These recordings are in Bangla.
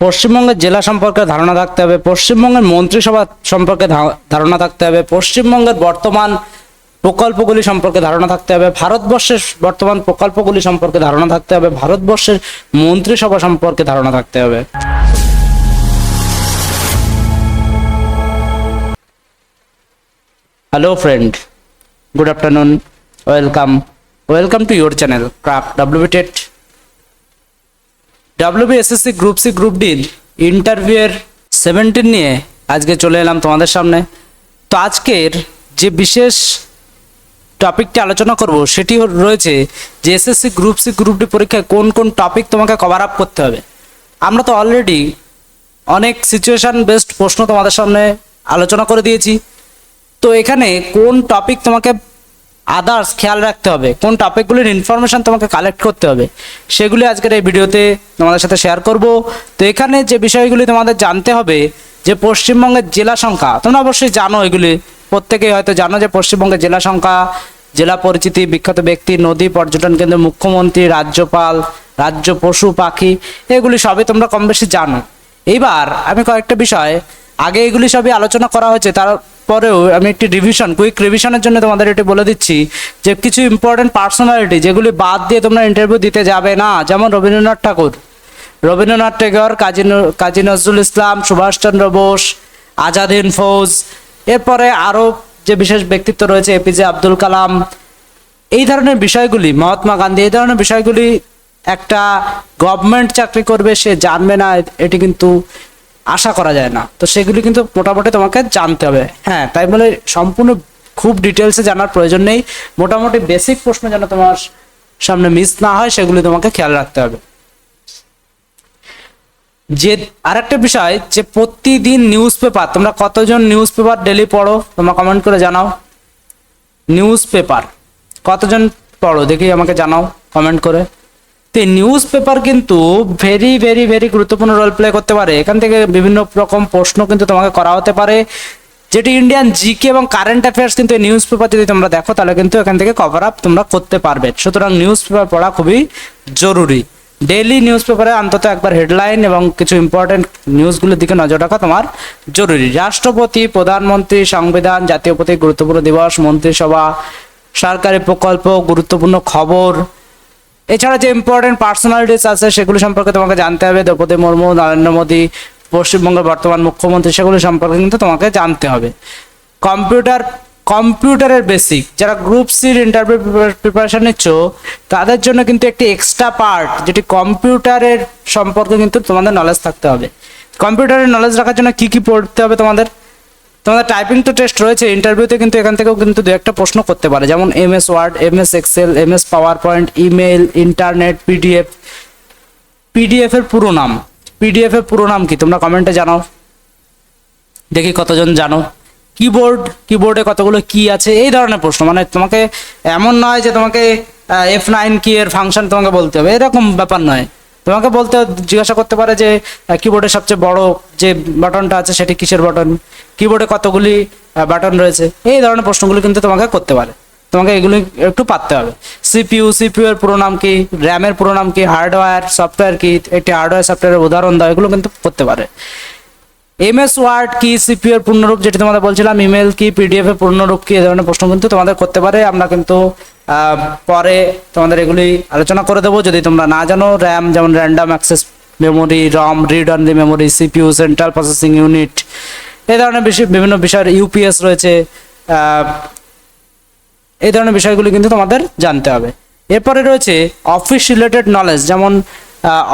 পশ্চিমবঙ্গের জেলা সম্পর্কে ধারণা থাকতে হবে, পশ্চিমবঙ্গের মন্ত্রিসভা সম্পর্কে ধারণা থাকতে হবে, পশ্চিমবঙ্গের বর্তমান প্রকল্পগুলি সম্পর্কে ধারণা থাকতে হবে, ভারতবর্ষের বর্তমান প্রকল্পগুলি সম্পর্কে ধারণা থাকতে হবে, ভারতবর্ষের মন্ত্রিসভা সম্পর্কে ধারণা থাকতে হবে। Hello friend, good afternoon, welcome to your channel crack WBTET। WBSSC group C group ডির ইন্টারভিউয়ের 17 নিয়ে আজকে চলে এলাম তোমাদের সামনে। তো আজকের যে বিশেষ টপিকটি আলোচনা করব সেটি রয়েছে যে SSC group C group D পরীক্ষায় কোন কোন টপিক তোমাকে কভার আপ করতে হবে। আমরা তো অলরেডি অনেক সিচুয়েশন বেসড প্রশ্ন তোমাদের সামনে আলোচনা করে দিয়েছি। তো এখানে কোন টপিক তোমাকে আদার্স খেয়াল রাখতে হবে, কোন টপিকগুলির ইনফরমেশন তোমাকে কালেক্ট করতে হবে, সেগুলি আজকের এই ভিডিওতে তোমাদের সাথে শেয়ার করব। তো এখানে যে বিষয়গুলি তোমাদের জানতে হবে যে পশ্চিমবঙ্গের জেলা সংখ্যা, তোমরা অবশ্যই জানো, এগুলি প্রত্যেকেই হয়তো জানো যে পশ্চিমবঙ্গের জেলা সংখ্যা, জেলা পরিচিতি, বিখ্যাত ব্যক্তি, নদী, পর্যটন কেন্দ্র, মুখ্যমন্ত্রী, রাজ্যপাল, রাজ্য পশু পাখি, এগুলি সবই তোমরা কম বেশি জানো। এইবার আমি কয়েকটা বিষয় আগে এগুলি সবই আলোচনা করা হয়েছে, তারপরেও আমি একটি কুইক রিভিশনের জন্য তোমাদের এটি বলে দিচ্ছি যে কিছু ইম্পর্টেন্ট পার্সোনালিটি যেগুলি বাদ দিয়ে তোমরা ইন্টারভিউ দিতে যাবে না, যেমন রবীন্দ্রনাথ ঠাকুর, কাজী নজরুল ইসলাম, সুভাষচন্দ্র বোস, আজাদ হিন্দ ফৌজ, এরপরে আরও যে বিশেষ ব্যক্তিত্ব রয়েছে APJ আব্দুল কালাম, এই ধরনের বিষয়গুলি, মহাত্মা গান্ধী, এই ধরনের বিষয়গুলি একটা গভর্নমেন্ট চাকরি করবে সে জানবে না, এটি কিন্তু আশা করা যায় না। তো সেগুলি কিন্তু মোটামুটি তোমাকে জানতে হবে। হ্যাঁ, তাই বলে সম্পূর্ণ খুব ডিটেলসে জানার প্রয়োজন নেই, মোটামুটি বেসিক প্রশ্ন যেন তোমার সামনে মিস না হয় সেগুলি তোমাকে খেয়াল রাখতে হবে। যে আরেকটা বিষয় যে প্রতিদিন নিউজ পেপার, তোমরা কতজন নিউজ পেপার ডেলি পড়ো তোমরা কমেন্ট করে জানাও। নিউজ পেপার কতজন পড়ো দেখি আমাকে জানাও কমেন্ট করে। তো নিউজ পেপার কিন্তু ভেরি ভেরি ভেরি গুরুত্বপূর্ণ রোল প্লে করতে পারে। এখান থেকে বিভিন্ন রকম প্রশ্ন কিন্তু তোমাকে করা হতে পারে, যেটি ইন্ডিয়ান জিকে এবং কারেন্ট অ্যাফেয়ার্স কিন্তু এই নিউজ পেপার যদি তোমরা দেখো তাহলে কিন্তু এখান থেকে কভার আপ তোমরা করতে পারবে। সুতরাং নিউজ পেপার পড়া খুবই জরুরি। ডেইলি নিউজ পেপারে অন্তত একবার হেডলাইন এবং কিছু ইম্পর্টেন্ট নিউজগুলোর দিকে নজর রাখা তোমার জরুরি। রাষ্ট্রপতি, প্রধানমন্ত্রী, সংবিধান, জাতীয় প্রতীক, গুরুত্বপূর্ণ দিবস, মন্ত্রিসভা, সরকারি প্রকল্প, গুরুত্বপূর্ণ খবর, এছাড়া যে ইম্পর্টেন্ট পার্সোনালিটিস আছে সেগুলি সম্পর্কে তোমাকে জানতে হবে। দ্রৌপদী মুর্মু, নরেন্দ্র মোদী, পশ্চিমবঙ্গের বর্তমান মুখ্যমন্ত্রী, সেগুলি সম্পর্কে কিন্তু তোমাকে জানতে হবে। কম্পিউটারের বেসিক, যারা গ্রুপ সির ইন্টারভিউ প্রিপারেশন নিচ্ছ তাদের জন্য কিন্তু একটি এক্সট্রা পার্ট, যেটি কম্পিউটারের সম্পর্কে কিন্তু তোমাদের নলেজ থাকতে হবে। কম্পিউটারের নলেজ রাখার জন্য কি কি পড়তে হবে তোমাদের টাইপিং তো টেস্ট রয়েছে ইন্টারভিউতে, কিন্তু এখান থেকেও কিন্তু দু একটা প্রশ্ন করতে পারে, যেমন MS word, MS Excel, MS PowerPoint, email, internet, PDF এর পুরো নাম কি তোমরা কমেন্টে জানাও দেখি কতজন জানো। কিবোর্ডে কতগুলো কি আছে, এই ধরনের প্রশ্ন। মানে তোমাকে এমন নয় যে তোমাকে F9 কি এর ফাংশন তোমাকে বলতে হবে, এরকম ব্যাপার নয়। তোমাকে জিজ্ঞাসা করতে পারে যে কিবোর্ডের সবচেয়ে বড় যে বাটনটা আছে সেটি কিসের বাটন, কিবোর্ডে কতগুলি বাটন রয়েছে, এই ধরনের প্রশ্নগুলো কিন্তু তোমাকে করতে পারে। তোমাকে এগুলো একটু পারতে হবে। CPU এর পুরো নাম কি, র্যামের পুরো নাম কি, হার্ডওয়্যার সফটওয়্যার কি, একটি হার্ডওয়্যার সফটওয়্যারের উদাহরণ দাও, এগুলো কিন্তু করতে পারে। MS ওয়ার্ড কি, CPU এর পূর্ণরূপ যেটি তোমাদের বলছিলাম, ইমেল কি, PDF এর পূর্ণরূপ কি, এই ধরনের প্রশ্ন কিন্তু তোমাদের করতে পারে। আমরা কিন্তু পরে তোমাদের এগুলি আলোচনা করে দেবো। যদি তোমরা না জানো, র্যাম যেমন random access memory, ROM read only memory, CPU central processing unit, এই ধরনের বিভিন্ন বিষয়ের UPS রয়েছে, এই ধরনের বিষয়গুলি কিন্তু তোমাদের জানতে হবে। এরপরে রয়েছে অফিস রিলেটেড নলেজ, যেমন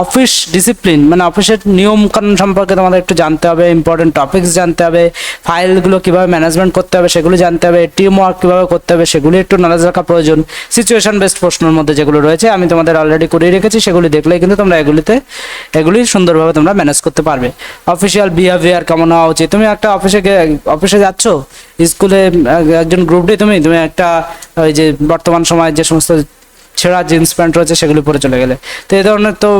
অফিস ডিসিপ্লিন, মানে অফিসের নিয়ম কানুন সম্পর্কে তোমাদের একটু জানতে হবে, ইম্পর্টেন্ট টপিকস জানতে হবে, ফাইলগুলো কীভাবে ম্যানেজমেন্ট করতে হবে সেগুলো জানতে হবে, টিম ওয়ার্ক কীভাবে করতে হবে সেগুলি একটু নলেজ রাখা প্রয়োজন। সিচুয়েশন বেসড প্রশ্নের মধ্যে যেগুলো রয়েছে আমি তোমাদের অলরেডি করিয়ে রেখেছি, সেগুলি দেখলেই কিন্তু তোমরা এগুলি সুন্দরভাবে তোমরা ম্যানেজ করতে পারবে। অফিসিয়াল বিহেভিয়ার কেমন হওয়া উচিত, তুমি একটা অফিসে যাচ্ছ, স্কুলে একজন গ্রুপ ডি, তুমি একটা ওই যে বর্তমান সময়ে যে সমস্ত ছেঁড়া জিন্স প্যান্ট রয়েছে সেগুলি পরে চলে গেলে, তো এই ধরনের তো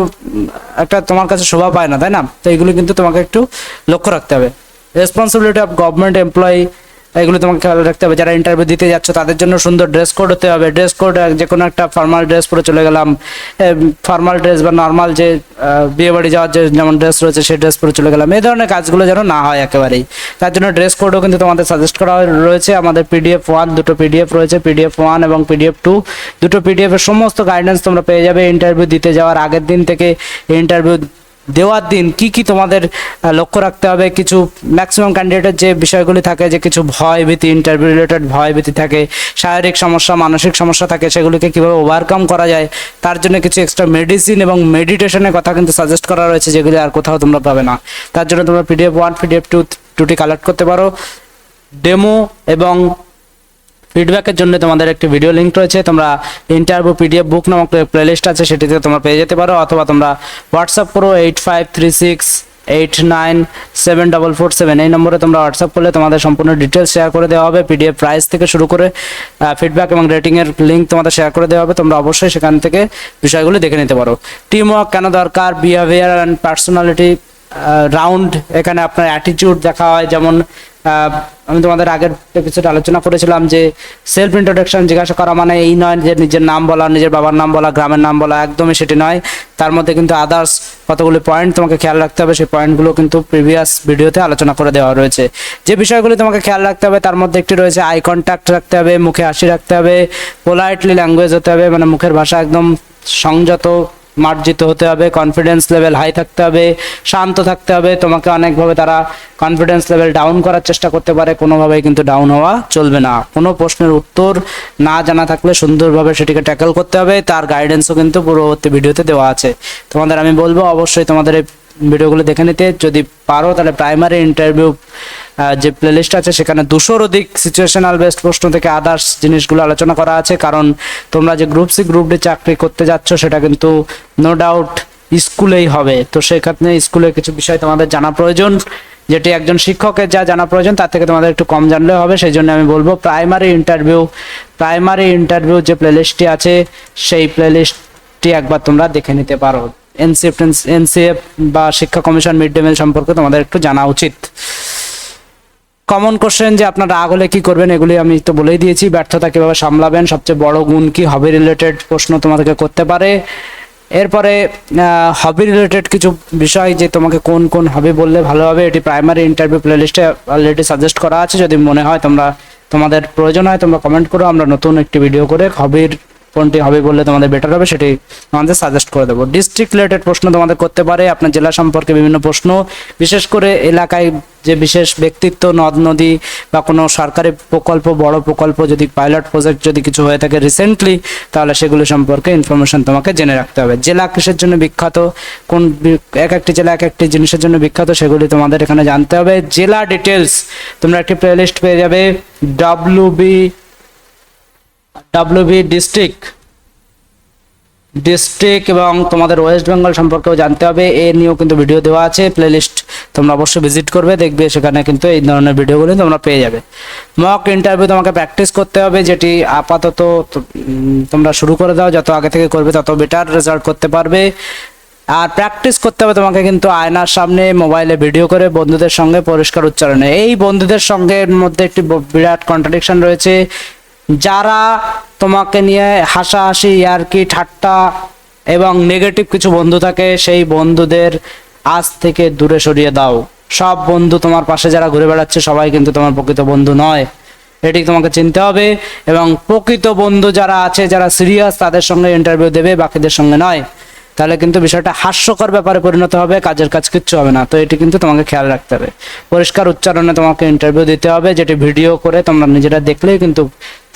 একটা তোমার কাছে শোভা পায় না, তাই না? তো এগুলো কিন্তু তোমাকে একটু লক্ষ্য রাখতে হবে। রেসপন্সিবিলিটি অফ গভর্নমেন্ট এমপ্লয়ি, এগুলো তোমাকে খেয়াল রাখতে হবে। যারা ইন্টারভিউ দিতে যাচ্ছ তাদের জন্য সুন্দর ড্রেস কোড হতে হবে। ড্রেস কোড যে কোনো একটা ফর্মাল ড্রেস পরে চলে গেলাম, ফর্মাল ড্রেস বা নর্মাল যে বিয়ে বাড়ি যাওয়ার যে যেমন ড্রেস রয়েছে সেই ড্রেস পরে চলে গেলাম, এই ধরনের কাজগুলো যেন না হয় একেবারেই। তার জন্য ড্রেস কোডও কিন্তু তোমাদের সাজেস্ট করা রয়েছে। আমাদের PDF 1 দুটো PDF রয়েছে, PDF 1 এবং PDF 2 দুটো PDF এর সমস্ত গাইডেন্স তোমরা পেয়ে যাবে। ইন্টারভিউ দিতে যাওয়ার আগের দিন থেকে ইন্টারভিউ দেওয়ার দিন কি কি তোমাদের লক্ষ্য রাখতে হবে, কিছু ম্যাক্সিমাম ক্যান্ডিডেটের যে বিষয়গুলি থাকে, যে কিছু ভয় ভীতি, ইন্টারভিউ রিলেটেড ভয় ভীতি থাকে, শারীরিক সমস্যা, মানসিক সমস্যা থাকে, সেগুলিকে কীভাবে ওভারকাম করা যায় তার জন্য কিছু এক্সট্রা মেডিসিন এবং মেডিটেশনের কথা কিন্তু সাজেস্ট করা রয়েছে, যেগুলি আর কোথাও তোমরা পাবে না। তার জন্য তোমরা PDF 1 PDF 2 দুটি কালেক্ট করতে পারো। ডেমো এবং ফিডব্যাকের জন্য তোমাদের একটি ভিডিও লিঙ্ক রয়েছে, তোমরা ইন্টারভিউ PDF বুক নামক প্লেলিস্ট আছে সেটিতে তোমরা পেয়ে যেতে পারো, অথবা তোমরা হোয়াটসঅ্যাপ করো 8536897447 এই নম্বরে তোমরা হোয়াটসঅ্যাপ করলে তোমাদের সম্পূর্ণ ডিটেলস শেয়ার করে দেওয়া হবে। PDF প্রাইস থেকে শুরু করে ফিডব্যাক এবং রেটিংয়ের লিঙ্ক তোমাদের শেয়ার করে দেওয়া হবে, তোমরা অবশ্যই সেখান থেকে বিষয়গুলো দেখে নিতে পারো। টিম ওয়ার্ক কেন দরকার, বিহেভিয়ার অ্যান্ড পার্সোনালিটি রাউন্ড, এখানে আপনার অ্যাটিটিউড দেখা হয়। যেমন আমি তোমাদের আগের এপিসোডে আলোচনা করেছিলাম যে সেলফ ইন্ট্রোডাকশন জিজ্ঞাসা করা মানে এই নয় যে নিজের নাম বলা, নিজের বাবার নাম বলা, গ্রামের নাম বলা, একদমই সেটি নয়। তার মধ্যে কিন্তু আদার্স কতগুলি পয়েন্ট তোমাকে খেয়াল রাখতে হবে, সেই পয়েন্টগুলো কিন্তু প্রিভিয়াস ভিডিওতে আলোচনা করে দেওয়া রয়েছে। যে বিষয়গুলি তোমাকে খেয়াল রাখতে হবে তার মধ্যে একটি রয়েছে আই কন্ট্যাক্ট রাখতে হবে, মুখে হাসি রাখতে হবে, পোলাইটলি ল্যাঙ্গুয়েজ হতে হবে, মানে মুখের ভাষা একদম সংযত মার্জিত হতে হবে, কনফিডেন্স লেভেল হাই থাকতে হবে, শান্ত থাকতে হবে। তোমাকে অনেকভাবে তারা কনফিডেন্স লেভেল ডাউন করার চেষ্টা করতে পারে, কোনোভাবেই কিন্তু ডাউন হওয়া চলবে না। কোনো প্রশ্নের উত্তর না জানা থাকলে সুন্দরভাবে সেটিকে ট্যাকল করতে হবে, তার গাইডেন্সও কিন্তু পূর্ববর্তী ভিডিওতে দেওয়া আছে। তোমাদের আমি বলবো অবশ্যই তোমাদের এই ভিডিওগুলো দেখে নিতে, যদি পারো তাহলে প্রাইমারি ইন্টারভিউ যে প্লেলিস্ট আছে সেখানে 200-র অধিক সিচুয়েশনাল বেসড প্রশ্ন থেকে আদার্স জিনিসগুলো আলোচনা করা আছে। কারণ তোমরা যে গ্রুপ সি গ্রুপ ডি চাকরি করতে যাচ্ছ সেটা কিন্তু নো ডাউট স্কুলেই হবে, তো সেক্ষেত্রে স্কুলের কিছু বিষয় তোমাদের জানা প্রয়োজন, যেটি একজন শিক্ষকের যা জানা প্রয়োজন তার থেকে তোমাদের একটু কম জানলেও হবে। সেই জন্য আমি বলবো প্রাইমারি ইন্টারভিউ যে প্লেলিস্টটি আছে সেই প্লেলিস্টটি একবার তোমরা দেখে নিতে পারো। এনসিএফ বা শিক্ষা কমিশন মিড ডে মিল সম্পর্কে তোমাদের একটু জানা উচিত। কমন কোশ্চেন যে আপনারা রাগ হলে কি করবেন এগুলি আমি তো বলেই দিয়েছি। ব্যর্থতা কিভাবে সামলাবেন, সবচেয়ে বড় গুণ কি, হবি রিলেটেড প্রশ্ন তোমাদেরকে করতে পারে। এরপরে হবি রিলেটেড কিছু বিষয় যে তোমাকে কোন কোন হবি বললে ভালো হবে, এটি প্রাইমারি ইন্টারভিউ প্লেলিস্টে অলরেডি সাজেস্ট করা আছে। যদি মনে হয় তোমাদের প্রয়োজন হয় তোমরা কমেন্ট করো, আমরা নতুন একটি ভিডিও করে হবির কোনটি হবে বললে তোমাদের বেটার হবে সেটি আমাদের সাজেস্ট করে দেবো। ডিস্ট্রিক্ট রিলেটেড প্রশ্ন তোমাদের করতে পারে, আপনার জেলা সম্পর্কে বিভিন্ন প্রশ্ন, বিশেষ করে এলাকায় যে বিশেষ ব্যক্তিত্ব, নদ নদী বা কোনো সরকারি প্রকল্প, বড় প্রকল্প, যদি পাইলট প্রজেক্ট যদি কিছু হয়ে থাকে রিসেন্টলি, তাহলে সেগুলো সম্পর্কে ইনফরমেশন তোমাকে জেনে রাখতে হবে। জেলা কিসের জন্য বিখ্যাত, কোন এক একটি জেলা এক একটি জিনিসের জন্য বিখ্যাত, সেগুলি তোমাদের এখানে জানতে হবে। জেলা ডিটেলস তোমরা একটি প্লেলিস্ট পেয়ে যাবে, WB ডিস্ট্রিক্ট এবং তোমাদের ওয়েস্ট বেঙ্গল সম্পর্কেও জানতে হবে, এ নিয়েও কিন্তু ভিডিও দেওয়া আছে। প্লেলিস্ট তোমরা অবশ্যই ভিজিট করবে, দেখবে সেখানে কিন্তু এই ধরনের ভিডিওগুলো তোমরা পেয়ে যাবে। মক ইন্টারভিউ তোমাকে প্র্যাকটিস করতে হবে, যেটি আপাতত তোমরা শুরু করে দাও, যত আগে থেকে করবে তত বেটার রেজাল্ট করতে পারবে। আর প্র্যাকটিস করতে হবে তোমাকে কিন্তু আয়নার সামনে, মোবাইলে ভিডিও করে, বন্ধুদের সঙ্গে পরিষ্কার উচ্চারণে। এই বন্ধুদের সঙ্গে মধ্যে একটি বিরাট কন্ট্রাডিকশন রয়েছে, যারা তোমাকে নিয়ে হাসাহাসি, ইয়ার্কি, ঠাট্টা এবং নেগেটিভ কিছু বন্ধু থাকে, সেই বন্ধুদের আজ থেকে দূরে সরিয়ে দাও। সব বন্ধু তোমার পাশে যারা ঘুরে বেড়াচ্ছে সবাই কিন্তু তোমার প্রকৃত বন্ধু নয়, এটি তোমাকে চিনতে হবে। এবং প্রকৃত বন্ধু যারা আছে, যারা সিরিয়াস, তাদের সঙ্গে ইন্টারভিউ দেবে, বাকিদের সঙ্গে নয়। তাহলে কিন্তু বিষয়টা হাস্যকর ব্যাপারে পরিণত হবে, কাজের কাজ কিচ্ছু হবে না। তো এটি কিন্তু তোমাকে খেয়াল রাখতে হবে। পরিষ্কার উচ্চারণে তোমাকে ইন্টারভিউ দিতে হবে, যেটি ভিডিও করে তোমরা নিজেরা দেখলেই কিন্তু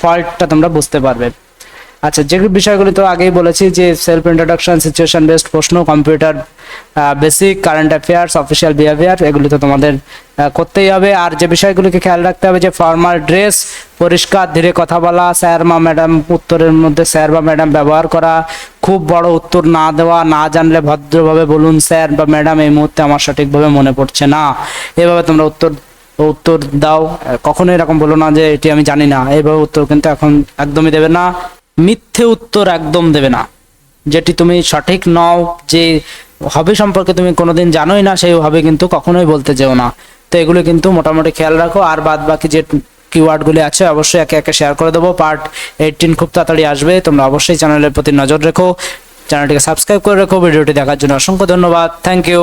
ফল্টটা তোমরা বুঝতে পারবে। আচ্ছা, যে বিষয়গুলি তো আগেই বলেছি যে সেলফ ইন্ট্রোডাকশন, সিচুয়েশন বেসড প্রশ্ন, computer basic, current affairs, official behaviour, এগুলি তো তোমাদের করতেই হবে। আর যে বিষয়গুলিকে খেয়াল রাখতে হবে যে ফর্মাল ড্রেস, পরিষ্কার ধীরে কথা বলা, স্যার বা ম্যাডাম, উত্তরের মধ্যে স্যার বা ম্যাডাম ব্যবহার করা, খুব বড় উত্তর না দেওয়া, না জানলে ভদ্রভাবে বলুন স্যার বা ম্যাডাম এই মুহূর্তে আমার সঠিকভাবে মনে পড়ছে না, এভাবে তোমরা উত্তর দাও। কখনো এরকম বলো না যে এটি আমি জানি না, এইভাবে উত্তর কিন্তু এখন একদমই দেবে না। মিথ্যে উত্তর একদম দেবে না, যেটি তুমি সঠিক নও, যে হবি সম্পর্কে তুমি কোনোদিন জানোই না, সেই হবি কিন্তু কখনোই বলতে যেও না। তো এগুলো কিন্তু মোটামুটি খেয়াল রাখো। আর বাদ বাকি যে কিওয়ার্ডগুলি আছে অবশ্যই একে একে শেয়ার করে দেবো। পার্ট 18 খুব তাড়াতাড়ি আসবে, তোমরা অবশ্যই চ্যানেলের প্রতি নজর রেখো, চ্যানেলটিকে সাবস্ক্রাইব করে রেখো। ভিডিওটি দেখার জন্য অসংখ্য ধন্যবাদ, থ্যাংক ইউ।